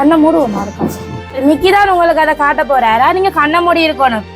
கண்ணை மூடுவோமா இருக்கும். மிக்கிதான் உங்களுக்கு அதை காட்ட போறாரா? நீங்க கண்ணை மூடி இருக்கணும்.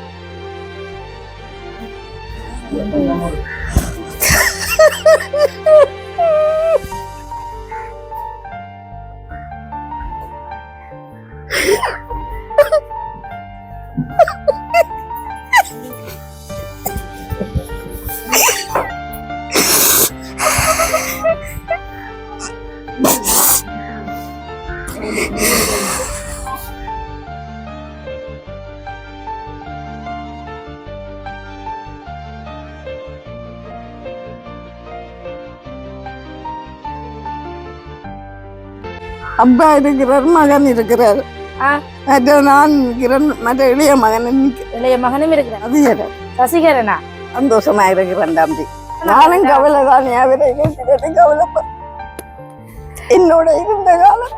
அப்பா இருக்கிறார், மகன் இருக்கிறார், நான் இருக்கிறேன், மற்ற இளைய மகனும் இருக்கிறேன். அது சசிகரனா சந்தோஷமா இருக்கிறேன் தம்பி. நானும் கவலை தான், கவலை என்னோட இருந்த காலம்.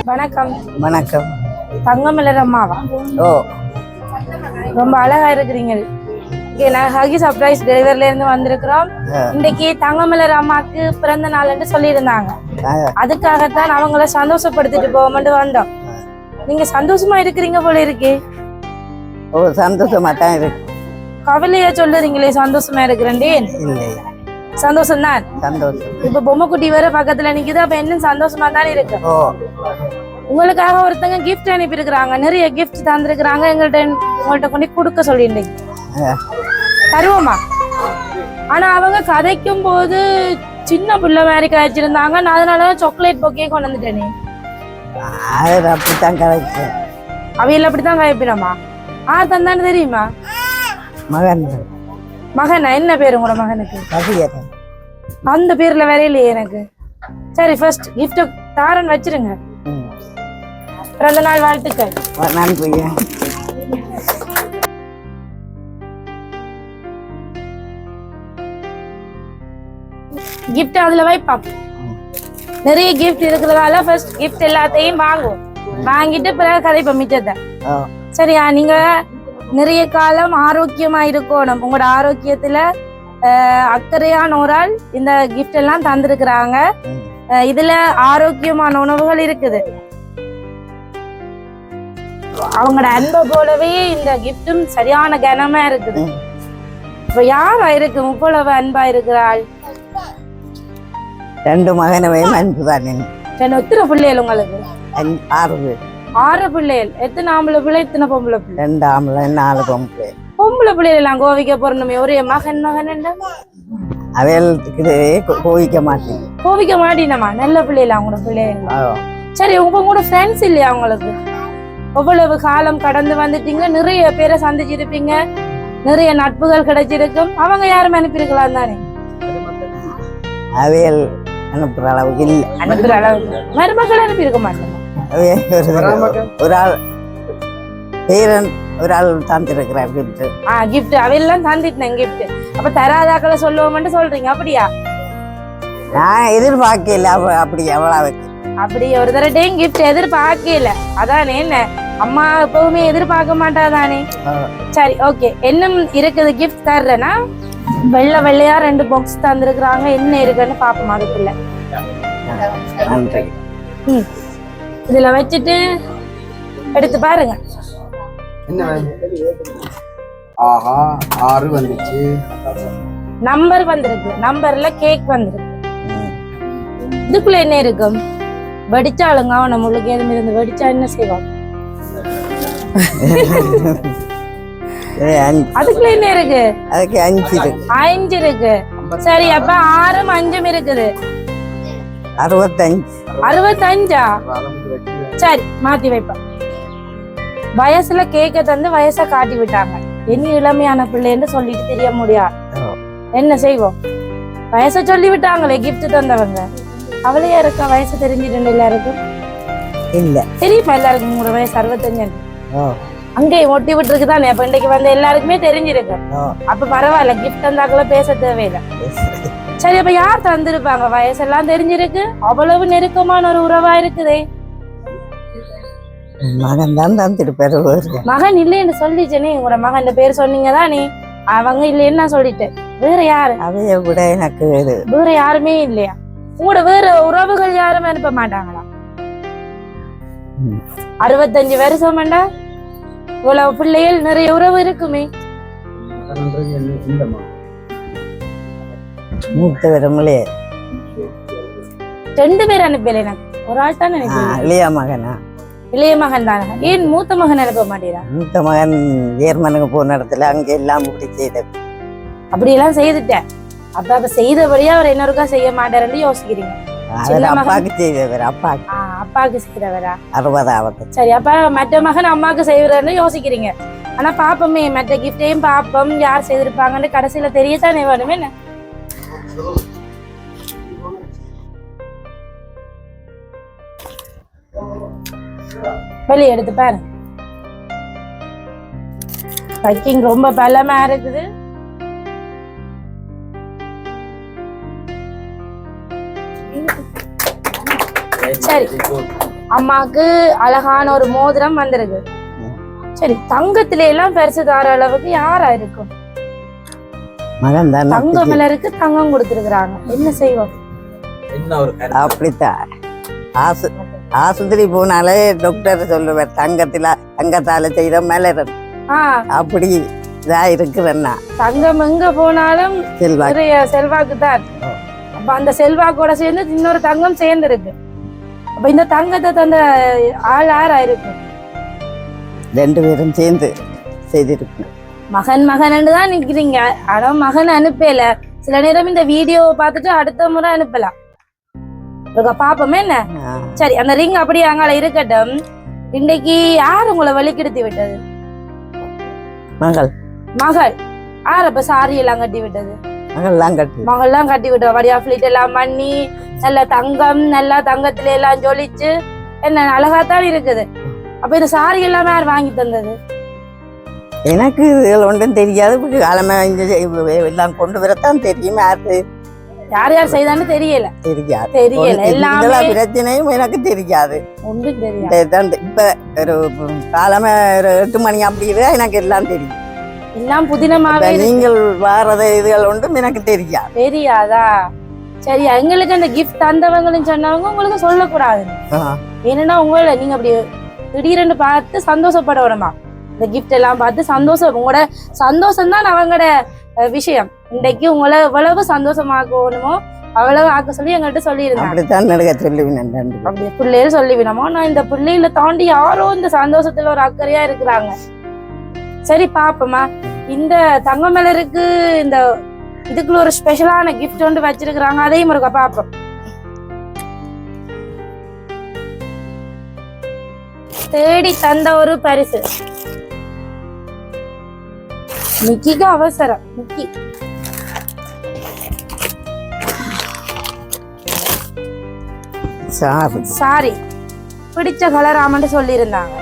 வணக்கம். வணக்கம். தங்கமலர் அம்மாவா? ஓ, ரொம்ப அழகா இருக்கிறீங்க. நான் ஹகி சர்ப்ரைஸ் டெலிவரில இருந்து வந்திருக்கிறோம். இன்னைக்கு தங்கமலர் அம்மாக்கு பிறந்த நாள்னு சொல்லியிருந்தாங்க. அதுக்காகத்தான் அவங்கள சந்தோஷப்படுத்திட்டு போவோம்னு வந்தோம். நீங்க சந்தோஷமா இருக்கிறீங்க போல இருக்கு. ஓ, சந்தோஷமா தான் இருக்கு. கவலையா சொல்லுறீங்களே சந்தோஷமா இருக்கிறேன்டே. இல்லை, சந்தோஷம் தான். சந்தோஷம். இப்ப பொம்மை குட்டி வேற பக்கத்துல நிக்குது. அப்ப என்ன சந்தோஷமா தான் இருக்கு. ஓ, உங்களுக்காக ஒருத்தங்க கிஃப்ட் அனுப்பி இருக்கிறாங்க, நிறைய கிஃப்ட் தந்திருக்கிறாங்க. உங்கள்ட்ட கொண்டு கொடுக்க சொல்லியிருந்தீங்க, தருவோமா? ஆனா அவங்க கதைக்கும் போது சின்ன பிள்ளை மாதிரி கழிச்சிருந்தாங்க. நான் அதனாலதான் சாக்லேட் பொக்கே கொண்டு வந்துட்டேனே. அப்படித்தான் கதைச்சேன். அவையில அப்படித்தான் கழிப்பினோமா? தந்தான்னு தெரியுமா? மகன். மகனா? என்ன பேரு உங்களோட மகனுக்கு? சசிகரன். அந்த பேர்ல வேற இல்லையே எனக்கு. சரி, ஃபர்ஸ்ட் கிஃப்ட் தாரன் வச்சிருங்க. பிறந்த நாள் வாழ்த்துக்கள். நன்றி. கிஃப்ட் அதுல வைப்பா. நிறைய கிஃப்ட் இருக்கிறதால ஃபர்ஸ்ட் கிஃப்ட் எல்லாத்தையும் வாங்குவோம். வாங்கிட்டு பிறகு கதைப்ப மிச்சத்தை. சரியா? நீங்க நிறைய காலம் ஆரோக்கியமா இருக்கணும். உங்களோட ஆரோக்கியத்துல அக்கறையான ஒரு ஆள் இந்த கிஃப்ட் எல்லாம் தந்திருக்கிறாங்க. இதுல ஆரோக்கியமான உணவுகள் இருக்குது. அவங்களோட அன்பை போலவே இந்த கிஃப்டும் சரியான கனமா இருக்குது. இப்ப யாரா இருக்கு இவ்வளவு அன்பா இருக்கிறாள்? 2 மகனவே அன்பு தானே. எத்தனை பிள்ளைகள் உங்களுக்கு? 6 பேர். 6 பிள்ளைகள். எத்தனை ஆம்பளை பிள்ளை, எத்தனை பொம்பளை பிள்ளை? 2 ஆம்பளை, 4 பொம்பளை. பொம்பளை பிள்ளைகள் எல்லாம் கோவிக்க போறணுமே. ஒரே மகன் அவைகளுக்கு கோவிக்க மாட்டேன். கோவிக்க மாட்டீனமா? நல்ல பிள்ளைல அவங்களோட பிள்ளைகள். சரி, உங்க கூட ஃப்ரெண்ட்ஸ் இல்லையா உங்களுக்கு? எவ்வளவு காலம் கடந்து வந்துட்டீங்க, நிறைய பேரை சந்திச்சிருப்பீங்க, நிறைய நட்புகள் கிடைச்சிருக்கும். அவங்க யாரும் அனுப்பியிருக்கலாம் தானே? அவைகள் அனுப்புற அளவுக்கு இல்லை. அனுப்புற அளவுக்கு மருமக்கள் அனுப்பியிருக்க மாட்டோம். ஒரு ஆள் பேரன் ஒரு ஆள் தந்திருக்கிறார் கிஃப்ட். கிஃப்ட் அவையெல்லாம் தந்துட்டேன் கிஃப்ட். அப்ப தராதாக்களை சொல்லுவோம்னு சொல்றீங்க அப்படியா? நான் எதிர்பார்க்கல அப்படி எவ்வளவு அப்படி ஒரு தடவையும் கிஃப்ட் எதிர்பார்க்கல. அதானே என்ன அம்மா எப்பவுமே எதிர்பார்க்க மாட்டாதானே. சரி ஓகே, என்ன இருக்குது கிஃப்ட் தர்றேன்னா வெள்ளையா 2 பாக்ஸ் தந்துருக்குறாங்க. என்ன இருக்குன்னு பாப்போம் அதுக்குள்ள. இதுல வச்சுட்டு எடுத்து பாருங்க. ஆஹா 6 வந்துச்சு. நம்பர் வந்திருக்கு, நம்பர்ல கேக் வந்திருக்கு. இதுக்குள்ள என்ன இருக்கும்? வெடிச்சாளுங்க அவனை முழுக்க எதுவும் இருந்து வெடிச்சா என்ன செய்வாங்க? அதுக்குள்ள என்ன இருக்கு? அதுக்கு 5 இருக்கு. சரி அப்ப 6ம் 5ம் இருக்குது 65. 65ஆ? சரி மாத்தி வைப்போம். வயசுல கேக்க தந்து வயசை காட்டி விட்டாங்க. இனி இளமையான பிள்ளைன்னு சொல்லிட்டு தெரிய முடியாது. என்ன செய்வோம்? வயசை சொல்லி விட்டாங்களே கிஃப்ட் தந்தவங்க. அவளையா இருக்கா? வயசு தெரிஞ்சிட்டு எல்லாருக்கும் இல்ல தெரியுமா? எல்லாருக்கும் உங்களோட வயசு 65. அங்கேயும் ஒட்டி விட்டுருக்கு தானே. அப்ப இன்னைக்கு வந்து எல்லாருக்குமே தெரிஞ்சிருக்கு. அப்ப பரவாயில்ல, கிஃப்ட் தந்தாக்கள பேச தேவையில்லை. சரி அப்ப யார் தந்திருப்பாங்க? வயசெல்லாம் தெரிஞ்சிருக்கு. அவ்வளவு நெருக்கமான ஒரு உறவா இருக்குதே. மகன் தான் தந்திருப்பாரு. மகன் இல்லைன்னு சொல்லிச்சேனே. உங்களோட மகன் பேர் சொன்னீங்க தானே. அவங்க இல்லைன்னு நான் சொல்லிட்டேன். வேற யாரு? அவைய கூட எனக்கு வேற யாருமே இல்லையா? உங்களோட வேற உறவுகள் யாரும் அனுப்ப மாட்டாங்களா? 65 வருஷம் வேண்டா இவ்வளவு பிள்ளைகள் நிறைய உறவு இருக்குமே. மூத்த வரமலே 2 பேர் அனுப்பல. எனக்கு ஒரு ஆள் தான் நினைக்கிறேன். இளைய மகனா? இளைய மகன் தானே. ஏன் மூத்த மகன் அனுப்ப மாட்டீரா? மூத்த மகன் ஜெர்மனுக்கு போன இடத்துல அங்க எல்லாம் இப்படி செய்தது. அப்படியெல்லாம் செய்துட்டேன். அப்ப செய்தபடியா அவர் இன்னொருக்கா செய்ய மாட்டாருன்னு யோசிக்கிறீங்க. அப்பாக்கு செய்தவர். அப்பாக்கு செய்தவரா? 60வது. சரி அப்ப மற்ற மகன் அம்மாக்கு செய்வதுன்னு யோசிக்கிறீங்க. ஆனா பாப்போமே, மற்ற கிஃப்டையும் பாப்போம் யார் செய்திருப்பாங்கன்னு கடைசியில தெரியத்தானே வேணுமே. என்ன வெளியே எடுத்து பாரு. பேக்கிங் ரொம்ப பலமா இருக்குது. சரி அம்மாக்கு அழகான ஒரு மோதிரம் வந்திருக்கு. சரி தங்கத்தில எல்லாம் பரிசு தார அளவுக்கு யாரா இருக்கும்? மகன் தான். தங்கம் இருக்கு, தங்கம் கொடுத்திருக்கிறாங்க. என்ன செய்வோம்? அப்படித்தான் ஆஸ்பத்திரி போனாலே டாக்டர் சொல்லுவார் தங்கத்தால செய்த மலர். அப்படி இதா இருக்குதுன்னா தங்கம் எங்க போனாலும் நிறைய செல்வாக்கு தான். அப்ப அந்த செல்வாக்கோட சேர்ந்து இன்னொரு தங்கம் சேர்ந்து இருக்கு. அப்ப இந்த தங்கத்தை தந்த ஆள் யாரா இருக்கு? 2 பேரும் சேர்ந்து செய்திருக்கு. மகன் தான் நிக்கிறீங்க. ஆனா மகன் அனுப்பல. சில நேரம் இந்த வீடியோவை பார்த்துட்டு அடுத்த முறை அனுப்பலாம். பாப்போமே என்ன. சரி அந்த ரிங் அப்படியே அங்கால இருக்கட்டும். இன்னைக்கு யார் உங்களை வலிக்கெடுத்து விட்டது? மகள். யார் அப்ப சாரி எல்லாம் கட்டி விட்டது? மகள்லாம் கட்டி விட்டோம். வடியா பிளிட் எல்லாம் பண்ணி நல்ல தங்கம், நல்லா தங்கத்துல எல்லாம் ஜொலிச்சு என்ன அழகாத்தான் இருக்குது. அப்ப இந்த சாரி எல்லாம் யார் வாங்கி தந்தது? எனக்கு இதுல ஒன்றும் தெரியாது. காலமா எல்லாம் கொண்டு வரத்தான் தெரியும். யார் செய்தான்னு தெரியல. எல்லா பிரச்சனையும் எனக்கு தெரியாது. ஒன்றும் தெரியாது. இப்ப ஒரு காலமா 8 மணி அப்படி எனக்கு எல்லாம் தெரியும். எல்லாம் புதினமாவே. நீங்கள் வாரத இதுகள் ஒன்றும் எனக்கு தெரியாதா? சரி எங்களுக்கு அந்த கிஃப்ட் தந்தவங்களும் சொன்னவங்க உங்களுக்கு சொல்லக்கூடாது. ஏன்னா உங்களை நீங்க அப்படி திடீரென்று பார்த்து சந்தோஷப்படணுமா? இந்த கிஃப்ட் எல்லாம் பார்த்து சந்தோஷம், உங்களோட சந்தோஷம் தான் அவங்களோட விஷயம். இன்னைக்கு உங்களை எவ்வளவு சந்தோஷமாக்கணுமோ அவ்வளவு ஆக்க சொல்லி எங்கள்கிட்ட சொல்லியிருந்தாங்க. அப்படி பிள்ளைகள் சொல்லிவிடமோ. நான் இந்த பிள்ளைகளை தாண்டி யாரோ இந்த சந்தோஷத்துல ஒரு அக்கறையா இருக்கிறாங்க. சரி பாப்போமா, இந்த தங்க மலருக்கு இந்த இதுக்குள்ள ஒரு ஸ்பெஷலான கிஃப்ட் ஒன்று வச்சிருக்கிறாங்க. அதையும் இருக்கா பாப்போம். தேடி தந்த ஒரு பரிசு. நிக்கிக்கு அவசரம். நிக்கி சாரி. பிடிச்ச கலர் ஆமான்னு சொல்லியிருந்தாங்க.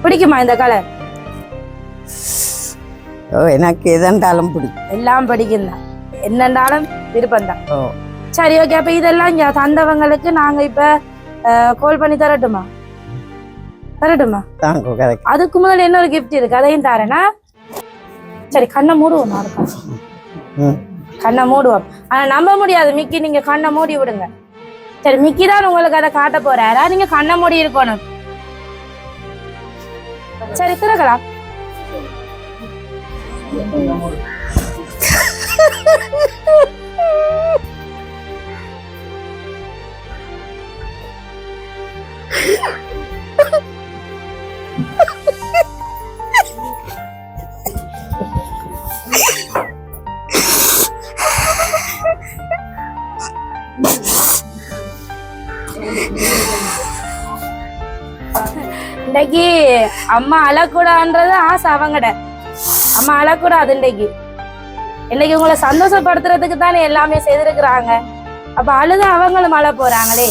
பிடிக்குமா இந்த கலர்? எனக்கு எதென்றாலும் பிடிக்கும். எல்லாம் பிடிக்கும் தான், என்னண்டாலும் விருப்பம் தான். ஓ சரி ஓகே. அப்ப இதெல்லாம் இங்க தந்தவங்களுக்கு நாங்க இப்ப கால் பண்ணி தரட்டுமா? அதுக்கு முதல்ல என்ன ஒரு கிஃப்ட் இருக்கு, அதையும் தரேனா? சரி கண்ணை மூடுவோம். கண்ணை மூடுவோம். ஆனா நம்ப முடியாது மிக்கி, நீங்க கண்ணை மூடி விடுங்க. சரி மிக்கி தான் உங்களுக்கு அதை காட்ட போறாரா? நீங்க கண்ணை மூடி இருக்கணும். சரி திறக்கலாம். இன்னைக்கு அம்மா அழக்கூடாதுன்றது ஆசை அவங்கட. அம்மா அழக்கூடாது இன்னைக்கு. இன்னைக்கு உங்களை சந்தோஷப்படுத்துறதுக்கு தானே எல்லாமே செய்திருக்கிறாங்க. அப்ப அழுது அவங்களும் அழ போறாங்களே.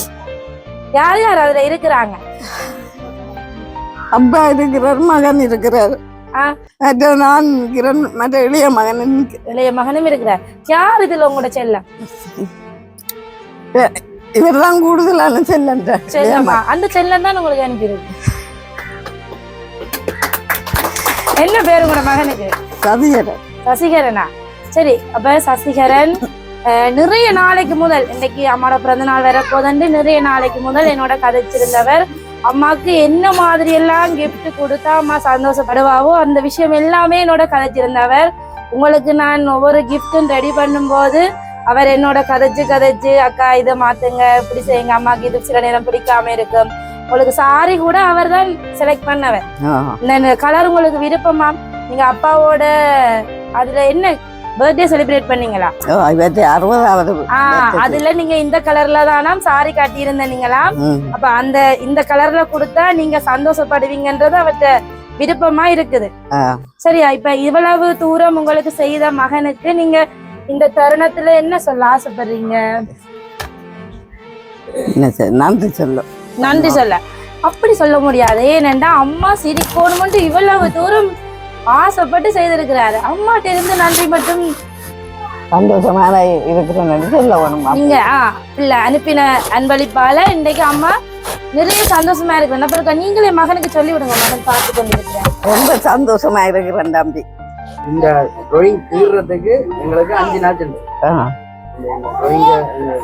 யார் யார் அதுல இருக்கிறாங்க? அப்பா இருக்கிறார், மகன் இருக்கிறார், நான் இருக்கிறேன், மற்ற இளைய மகனும் இருக்கிறார். யார் இதுல உங்களோட செல்லம்? இவர்தான் கூடுதலான செல்லமா? அந்த செல்லம் தான் உங்களுக்கு அனுப்பியிருக்கு. என்ன பேரு உங்களோட மகனுக்கு? சசிகரன். சசிகரனா? சரி அப்ப சசிகரன் நிறைய நாளைக்கு முதல், இன்னைக்கு அம்மாவோட பிறந்த நாள் வரப்போதண்டு நிறைய நாளைக்கு முதல் என்னோட கதைச்சிருந்தவர். அம்மாவுக்கு என்ன மாதிரி எல்லாம் கிஃப்ட் கொடுத்தா அம்மா சந்தோஷப்படுவாவோ அந்த விஷயம் எல்லாமே என்னோட கதைச்சிருந்தவர். உங்களுக்கு நான் ஒவ்வொரு கிஃப்டும் ரெடி பண்ணும்போது அவர் என்னோட கதைச்சு அக்கா இதை மாத்துங்க, இப்படி செய்யுங்க, அம்மாக்கு இது சில நேரம் பிடிக்காம இருக்கும். உங்களுக்கு சாரி கூட அவர் தான் செலக்ட் பண்ணவர். இந்த கலர் உங்களுக்கு விருப்பமா? நீங்க அப்பாவோட அதுல என்ன பர்த்டே செலிப்ரேட் பண்ணீங்களா? 60வது. அதுல நீங்க இந்த கலர்ல தானா சாரி காட்டி இருந்தீங்களா? அப்ப அந்த இந்த கலர்ல கொடுத்தா நீங்க சந்தோஷப்படுவீங்கன்றது அவர்கிட்ட விருப்பமா இருக்குது. சரியா? இப்ப இவ்வளவு தூரம் உங்களுக்கு செய்த மகனுக்கு நீங்க இந்த தருணத்துல என்ன சொல்ல ஆசைப்படுறீங்க? நன்றி சொல்ல அப்படி சொல்ல முடியாது. ஏனென்றா அம்மா சிரிக்கணும் இவ்வளவு தூரம் ஆசைப்பட்டு செய்திருக்கிறாரு. அம்மாட்ட இருந்து நன்றி மட்டும் சந்தோஷமா இருக்கிறேன். நீங்க இல்ல அனுப்பின அன்பளிப்பால இன்றைக்கு அம்மா நிறைய சந்தோஷமா இருக்கிறேன். நீங்களே மகனுக்கு சொல்லி விடுங்க, மகன் பார்த்து கொண்டு இருக்கிறேன். ரொம்ப சந்தோஷமா இருக்கிறேன் தம்பி. இந்த டிராயிங் தீர்றதுக்கு எங்களுக்கு 5 நாள்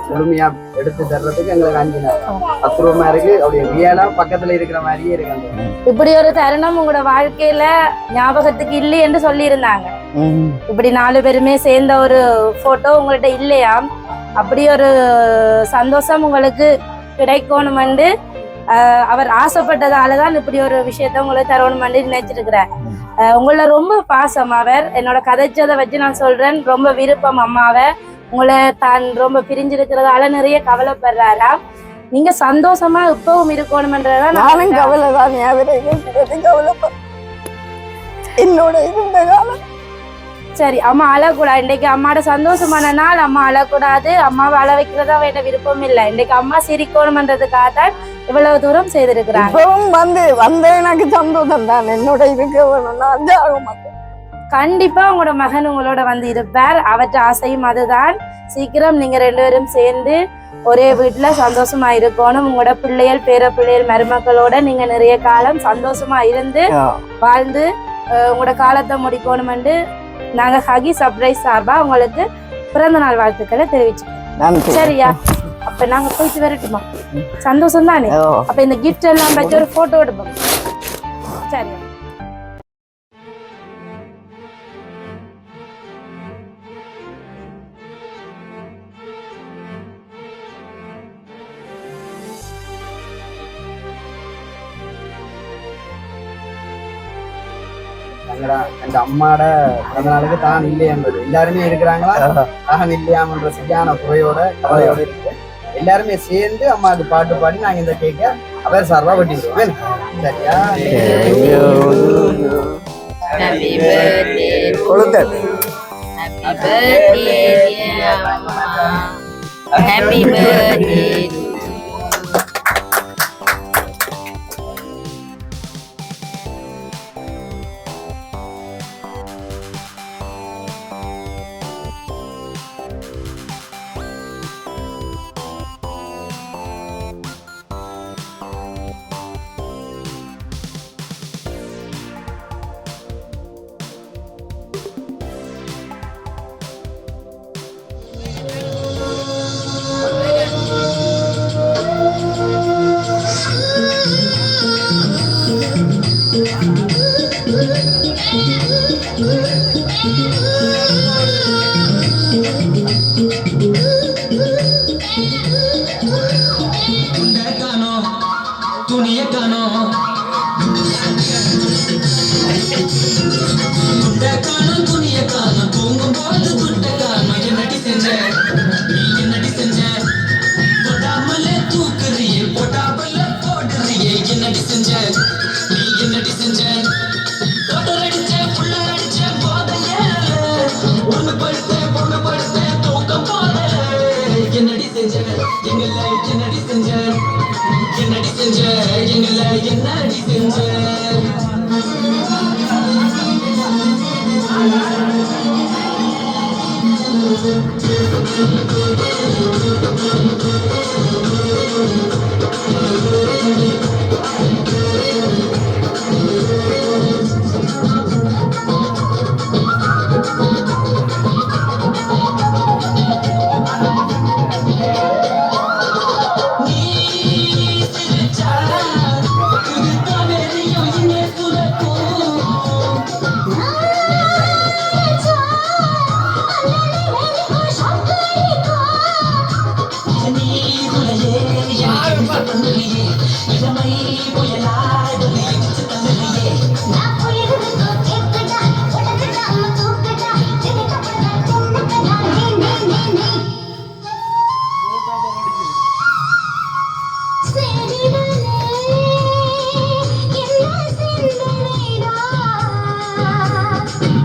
முழுமையா எடுத்து தர்றதுக்கு எங்களுக்கு 5 நாள் அப்புறமா இருக்கு. அப்படியே ரியலா பக்கத்துல இருக்கிற மாதிரியே இருக்கு. இப்படி ஒரு தருணம் உங்களோட வாழ்க்கையில ஞாபகத்துக்கு இல்லை என்று சொல்லி இருந்தாங்க. இப்படி 4 பேருமே சேர்ந்த ஒரு போட்டோ உங்கள்ட்ட இல்லையா? அப்படி ஒரு சந்தோஷம் உங்களுக்கு கிடைக்கணுமென்று அவர் ஆசைப்பட்டதாலதான் இப்படி ஒரு விஷயத்த உங்களுக்கு தரணுமென்று நினைச்சிருக்கிறார். உங்களை ரொம்ப பாசம் அவர். என்னோட கதைச்சதை வச்சு நான் சொல்றேன், ரொம்ப விருப்பம் அம்மாவை. உங்களை தான் ரொம்ப பிரிஞ்சிருக்கிறதால நிறைய கவலைப்படுறாரா? நீங்க சந்தோஷமா இப்பவும் இருக்கணும்ன்றதான் நானும் கவலைதான். என்னோட இருந்த காலம். சரி அம்மா அழக்கூடாது. இன்னைக்கு அம்மாவோட சந்தோஷமான நாள். அம்மா அழக்கூடாது. அம்மாவை அழ வைக்கிறதா வேண்ட விருப்பம் இல்லை. இன்னைக்கு அம்மா சிரிக்கணும்ன்றதுக்காக தான் இவ்வளவு தூரம் செய்திருக்கிறாங்க. வந்து எனக்கு சந்தோஷம் தான். என்னோட இருக்க வேணும்னா கண்டிப்பா உங்களோட மகன் உங்களோட வந்து இருப்பார். அவற்ற ஆசையும் அதுதான். சீக்கிரம் நீங்க 2 பேரும் சேர்ந்து ஒரே வீட்டுல சந்தோஷமா இருக்கணும். உங்களோட பிள்ளைகள், பேர பிள்ளைகள், மருமக்களோட நீங்க நிறைய காலம் சந்தோஷமா இருந்து வாழ்ந்து உங்களோட காலத்தை முடிக்கணும் என்று நாங்க ஹகி சர்ப்ரைஸ் சார்பா உங்களுக்கு பிறந்த நாள் வாழ்த்துக்களை தெரிவிச்சுக்கோம். சரியா? அப்ப நாங்க போயிட்டு வரட்டுமா? சந்தோஷம் தானே? அப்ப இந்த கிஃப்ட் எல்லாம் வச்சு ஒரு போட்டோ எடுப்போம். சரியா? அந்த அம்மாட பிறந்த நாளுக்கு தான் இல்லை என்பது எல்லாருமே இருக்கிறாங்களா? தான் இல்லையாமன்ற சரியான குறையோட கவலையோட இருக்கு. எல்லாருமே சேர்ந்து அம்மாவுக்கு பாட்டு பாடி நாங்க இந்த கேக்க அவர் சார்பா வெட்டிடுவோம். சரியா? காணோம் துண்ட காணோம் துணிய காணோம் தூங்கும் போது துட்ட காணோம் என்னடி செஞ்ச நீ என்னடி செஞ்ச தொடாமலே தூக்குறியே போட்டாமல போடுறியே என்னடி செஞ்ச நீ என்னடி செஞ்ச தொடரடிச்ச புள்ள அடிச்ச போதையே ஒண்ணு படுத்த தூக்கம் போதல என்னடி செஞ்ச எங்கள என்னடி செஞ்ச என்னடி செஞ்ச எங்கள என்னடி செஞ்ச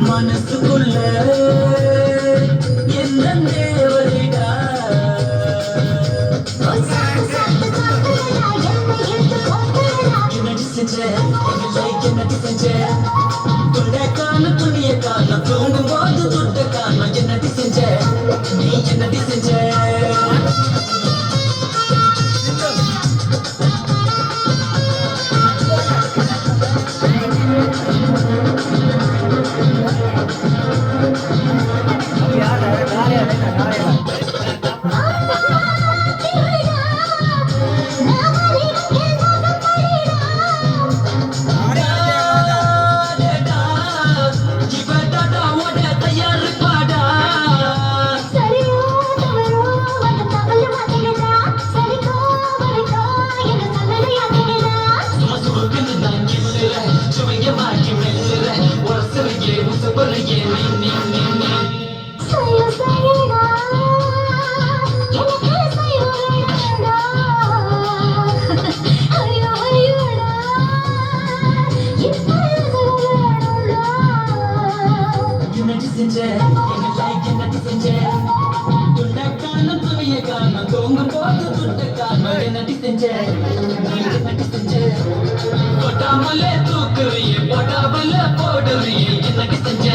மனசுக்குள்ள என்ன தேவரிடா என்னடி செஞ்ச என்னடி செஞ்ச துண்ட காண துணிய காண தூங்கும் போது துட்ட காண என்னடி செஞ்ச நீ என்னடி செஞ்ச என்னடி செஞ்ச என்னடி செஞ்ச துண்ட காண துணிய காண தூங்கும் போது துட்ட காண என்னடி செஞ்ச என்னடி செஞ்ச தொட்டாமலே தூக்குறியே போட்டாமல போடுறியே என்னடி செஞ்ச